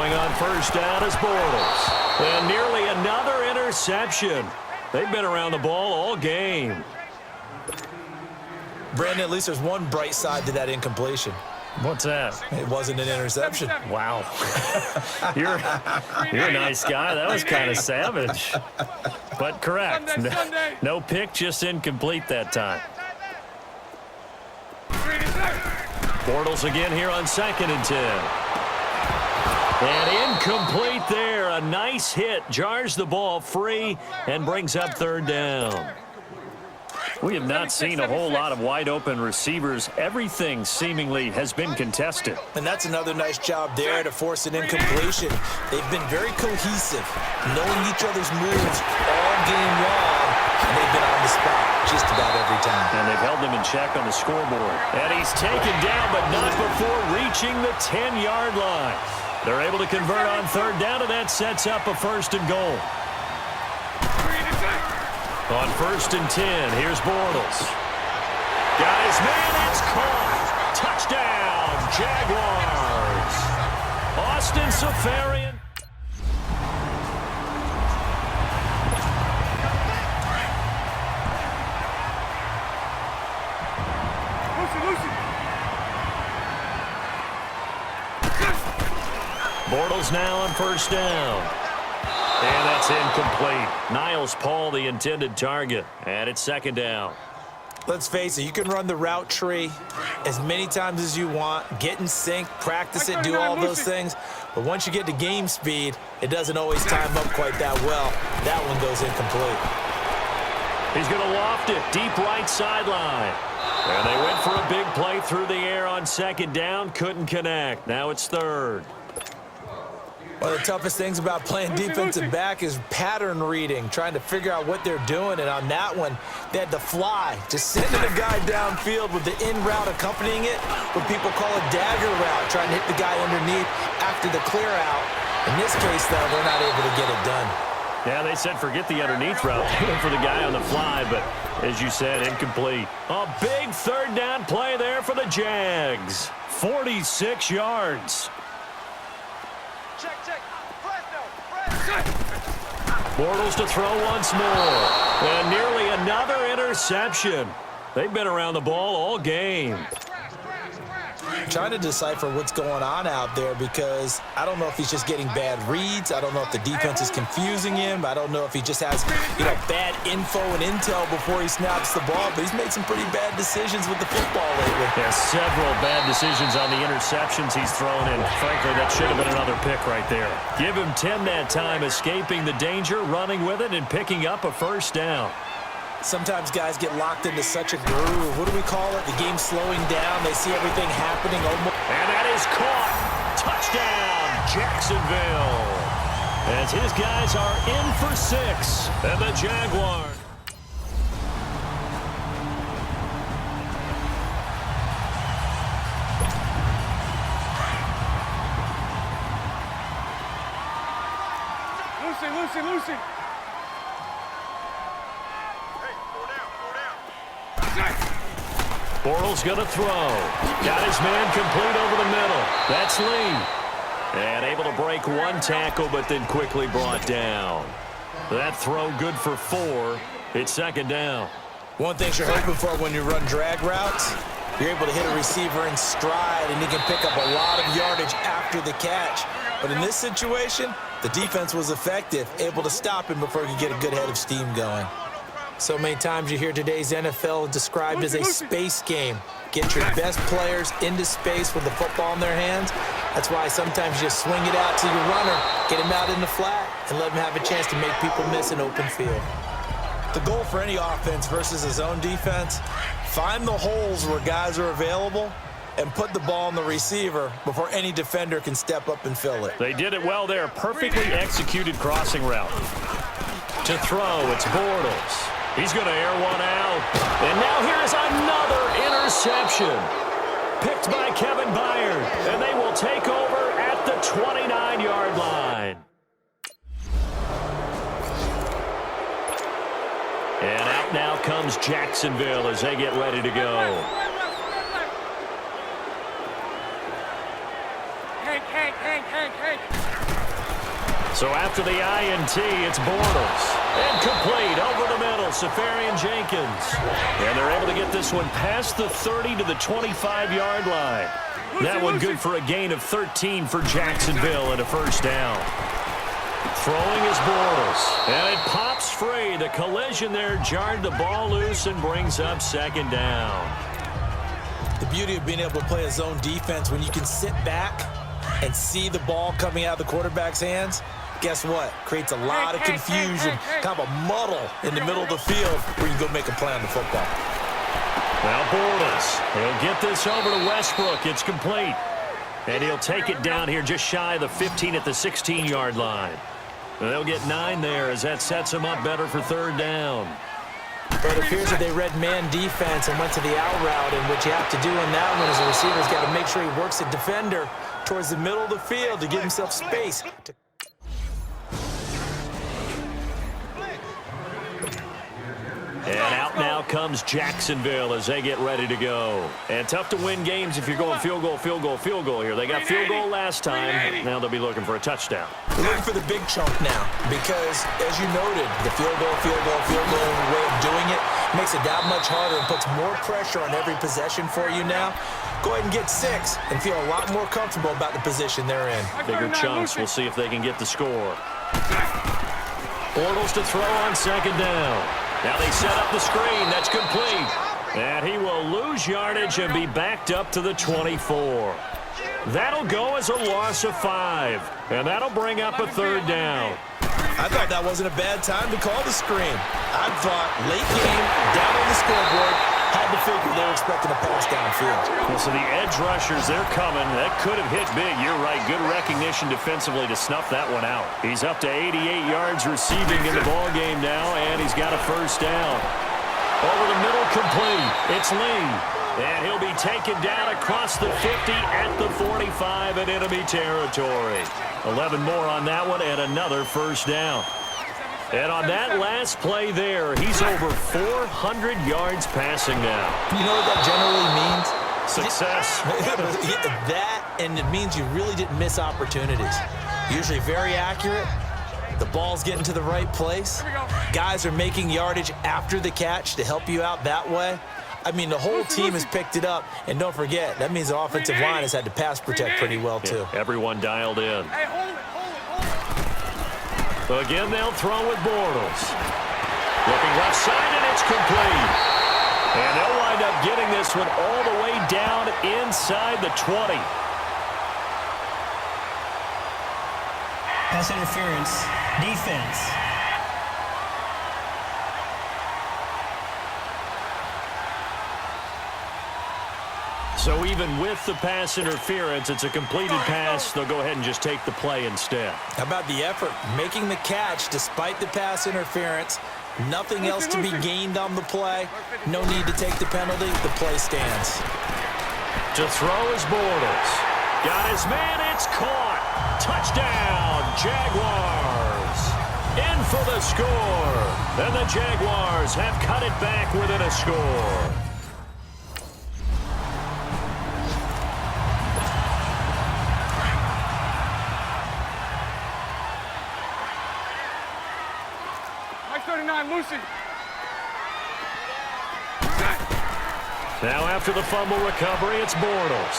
Throwing on first down is Bortles. And nearly another interception. They've been around the ball all game. Brandon, at least there's one bright side to that incompletion. What's that? It wasn't an interception. Wow. You're a nice guy. That was kind of savage. But correct. No pick, just incomplete that time. Bortles again here on 2nd and 10. And incomplete there. A nice hit. Jars the ball free and brings up 3rd down. We have not seen a whole lot of wide-open receivers. Everything seemingly has been contested. And that's another nice job there to force an incompletion. They've been very cohesive, knowing each other's moves all game long, and they've been on the spot just about every time. And they've held them in check on the scoreboard. And he's taken down, but not before reaching the 10-yard line. They're able to convert on 3rd down, and that sets up a 1st and goal. On 1st and 10, here's Bortles. Guys, man, it's caught. Touchdown, Jaguars. Austin Safarian. Bortles now on 1st down. And that's incomplete. Niles Paul, the intended target. And it's 2nd down. Let's face it, you can run the route tree as many times as you want, get in sync, practice it, do all those things. But once you get to game speed, it doesn't always time up quite that well. That one goes incomplete. He's going to loft it, deep right sideline. And they went for a big play through the air on 2nd down, couldn't connect. Now it's 3rd. One of the toughest things about playing defensive back is pattern reading, trying to figure out what they're doing. And on that one, they had to fly, just sending a guy downfield with the in route accompanying it, what people call a dagger route, trying to hit the guy underneath after the clear out. In this case, though, they're not able to get it done. Yeah, they said forget the underneath route. They went for the guy on the fly, but as you said, incomplete. A big 3rd down play there for the Jags. 46 yards. Bortles to throw once more. And nearly another interception. They've been around the ball all game. I'm trying to decipher what's going on out there because I don't know if he's just getting bad reads. I don't know if the defense is confusing him. I don't know if he just has, bad info and intel before he snaps the ball. But he's made some pretty bad decisions with the football lately. There's several bad decisions on the interceptions he's thrown in. Frankly, that should have been another pick right there. Give him 10 that time, escaping the danger, running with it, and picking up a 1st down. Sometimes guys get locked into such a groove. What do we call it? The game's slowing down. They see everything happening. And that is caught. Touchdown, Jacksonville. As his guys are in for 6. And the Jaguars. Lucy. Bortles going to throw. Got his man complete over the middle. That's Lee. And able to break one tackle, but then quickly brought down. That throw good for 4. It's 2nd down. One thing you're hoping for when you run drag routes, you're able to hit a receiver in stride, and he can pick up a lot of yardage after the catch. But in this situation, the defense was effective, able to stop him before he could get a good head of steam going. So many times you hear today's NFL described as a space game. Get your best players into space with the football in their hands. That's why sometimes you just swing it out to your runner, get him out in the flat, and let him have a chance to make people miss an open field. The goal for any offense versus a zone defense, find the holes where guys are available and put the ball on the receiver before any defender can step up and fill it. They did it well there. Perfectly executed crossing route. To throw, it's Bortles. He's going to air one out. And now here's another interception. Picked by Kevin Byard. And they will take over at the 29-yard line. And out now comes Jacksonville as they get ready to go. Hank. So after the INT, it's Bortles. Incomplete over the middle, Safarian Jenkins. And they're able to get this one past the 30 to the 25-yard line. That one good for a gain of 13 for Jacksonville and a first down. Throwing is Bortles. And it pops free. The collision there jarred the ball loose and brings up second down. The beauty of being able to play a zone defense when you can sit back and see the ball coming out of the quarterback's hands, guess what? Creates a lot of confusion, kind of a muddle in the middle of the field where you can go make a play on the football. Now Bortles, he'll get this over to Westbrook. It's complete. And he'll take it down here just shy of the 15 at the 16-yard line. They'll get 9 there as that sets him up better for third down. But it appears that they read man defense and went to the out route, and what you have to do in that one is the receiver's got to make sure he works the defender towards the middle of the field to give himself space. And out now comes Jacksonville as they get ready to go. And tough to win games if you're going field goal, field goal, field goal here. They got field goal last time. Now they'll be looking for a touchdown. We're looking for the big chunk now because, as you noted, the field goal way of doing it makes it that much harder and puts more pressure on every possession for you now. Go ahead and get 6 and feel a lot more comfortable about the position they're in. Bigger chunks. We'll see if they can get the score. Bortles to throw on second down. Now they set up the screen. That's complete. And he will lose yardage and be backed up to the 24. That'll go as a loss of 5. And that'll bring up a third down. I thought that wasn't a bad time to call the screen. I thought late game, down on the scoreboard, had to figure they were expecting a pass downfield. Well, so the edge rushers, they're coming. That could have hit big. You're right. Good recognition defensively to snuff that one out. He's up to 88 yards receiving in the ball game now, and he's got a first down. Over the middle, complete. It's Lee. And he'll be taken down across the 50 at the 45 in enemy territory. 11 more on that one and another first down. And on that last play there, he's over 400 yards passing now. You know what that generally means? Success. That, and it means you really didn't miss opportunities. Usually very accurate. The ball's getting to the right place. Guys are making yardage after the catch to help you out that way. I mean, the whole team has picked it up. And don't forget, that means the offensive line has had to pass protect pretty well, too. Yeah, everyone dialed in. So again, they'll throw with Bortles. Looking left side, and it's complete. And they'll wind up getting this one all the way down inside the 20. Pass interference, defense. So even with the pass interference, it's a completed pass. They'll go ahead and just take the play instead. How about the effort? Making the catch despite the pass interference. Nothing else to be gained on the play. No need to take the penalty. The play stands. To throw is Bortles. Got his man. It's caught. Touchdown, Jaguars. In for the score. And the Jaguars have cut it back within a score. Lucy. Now after the fumble recovery, it's Bortles.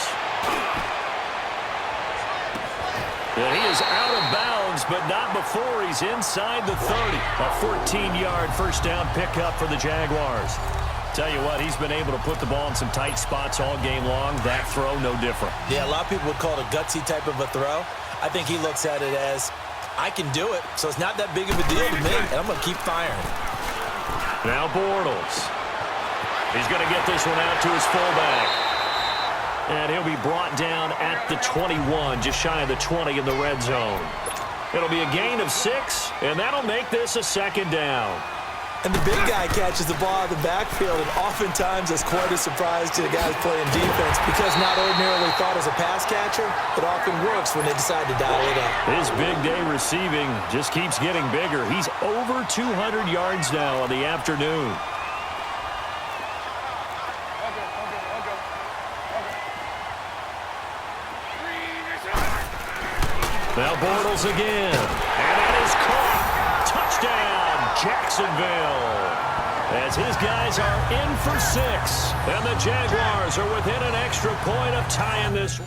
And he is out of bounds, but not before he's inside the 30. A 14-yard first down pickup for the Jaguars. Tell you what, he's been able to put the ball in some tight spots all game long. That throw, no different. Yeah, a lot of people would call it a gutsy type of a throw. I think he looks at it as, I can do it, so it's not that big of a deal to me, and I'm going to keep firing. Now Bortles. He's going to get this one out to his fullback. And he'll be brought down at the 21, just shy of the 20 in the red zone. It'll be a gain of 6, and that'll make this a second down. And the big guy catches the ball out of the backfield, and oftentimes that's quite a surprise to the guys playing defense because not ordinarily thought as a pass catcher, it often works when they decide to dial it up. His big day receiving just keeps getting bigger. He's over 200 yards now on the afternoon. Now Bortles again. And that is caught. Touchdown, Jacksonville. As his guys are in for 6. And the Jaguars are within an extra point of tying this.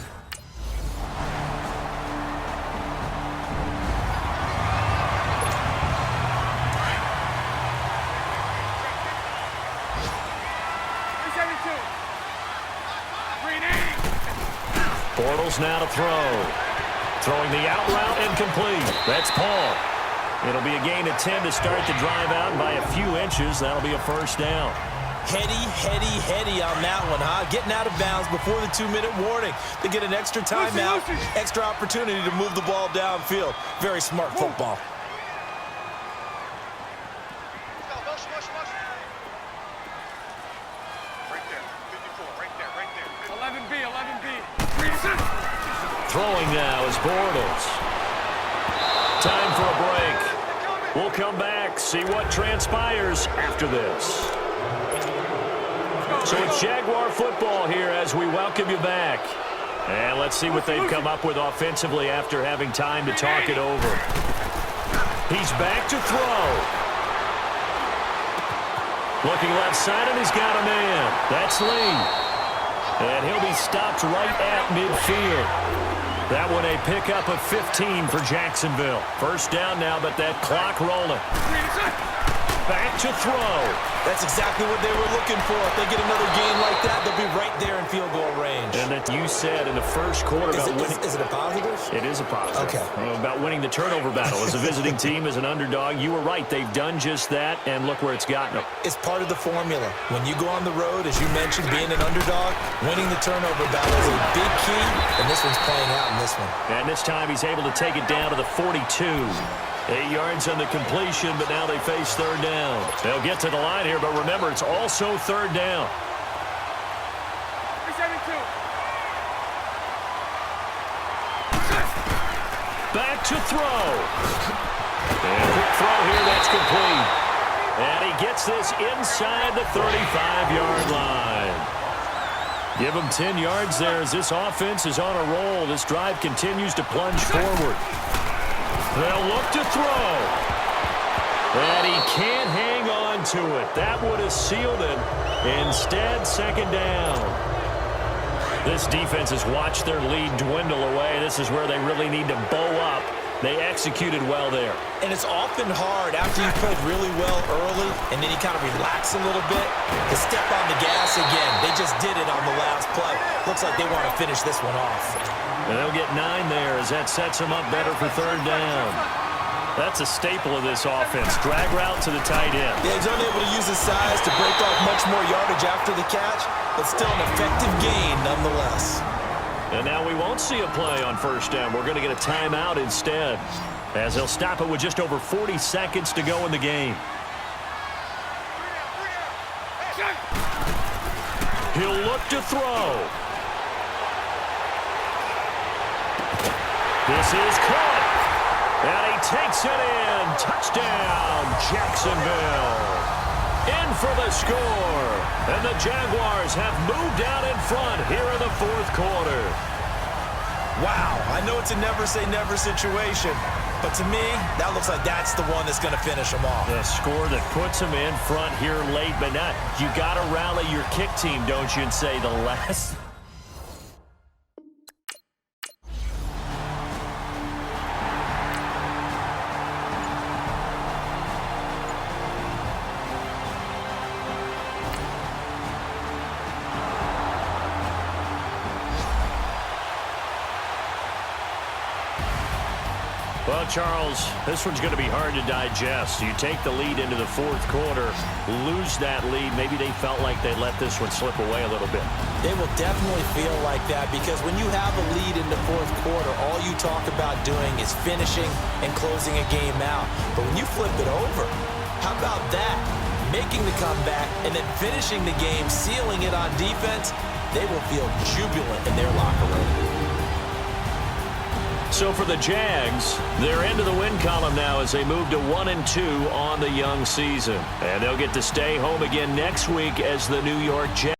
Bortles now to throw. Throwing the out route incomplete. That's Paul. It'll be a gain of 10 to start the drive out, and by a few inches, that'll be a first down. Heady on that one, huh? Getting out of bounds before the 2-minute warning. They get an extra timeout, extra opportunity to move the ball downfield. Very smart football. Throwing now is Bortles. Time for a break. We'll come back, see what transpires after this. So it's Jaguar football here as we welcome you back. And let's see what they've come up with offensively after having time to talk it over. He's back to throw. Looking left side, and he's got a man. That's Lee. And he'll be stopped right at midfield. That one a pickup of 15 for Jacksonville. First down now, but that clock rolling. Back to throw. That's exactly what they were looking for. If they get another gain like that, they'll be right there in field goal range. And that you said in the first quarter about winning. Is it a positive? It is a positive. Okay. About winning the turnover battle as a visiting team, as an underdog. You were right. They've done just that, and look where it's gotten them. It's part of the formula. When you go on the road, as you mentioned, being an underdog, winning the turnover battle is a big key, and this one's playing out in this one. And this time he's able to take it down to the 42. 8 yards on the completion, but now they face third down. They'll get to the line here, but remember, it's also third down. Back to throw. And quick throw here, that's complete. And he gets this inside the 35-yard line. Give him 10 yards there as this offense is on a roll. This drive continues to plunge forward. They'll look to throw. And he can't hang on to it. That would have sealed it. Instead, second down. This defense has watched their lead dwindle away. This is where they really need to bow up. They executed well there. And it's often hard after you've played really well early and then you kind of relax a little bit to step on the gas again. They just did it on the last play. Looks like they want to finish this one off. And they'll get 9 there as that sets them up better for third down. That's a staple of this offense. Drag route to the tight end. Yeah, he's only able to use his size to break off much more yardage after the catch, but still an effective gain nonetheless. And now we won't see a play on first down. We're going to get a timeout instead, as they'll stop it with just over 40 seconds to go in the game. He'll look to throw. This is caught. And he takes it in. Touchdown, Jacksonville. In for the score. And the Jaguars have moved out in front here in the fourth quarter. Wow, I know it's a never-say-never situation, but to me, that looks like that's the one that's going to finish them off. The score that puts them in front here late, but not. You got to rally your kick team, don't you, and say the last. Well, Charles, this one's going to be hard to digest. You take the lead into the fourth quarter, lose that lead. Maybe they felt like they let this one slip away a little bit. They will definitely feel like that because when you have a lead in the fourth quarter, all you talk about doing is finishing and closing a game out. But when you flip it over, how about that? Making the comeback and then finishing the game, sealing it on defense, they will feel jubilant in their locker room. So for the Jags, they're into the win column now as they move to 1-2 on the young season. And they'll get to stay home again next week as the New York Jets.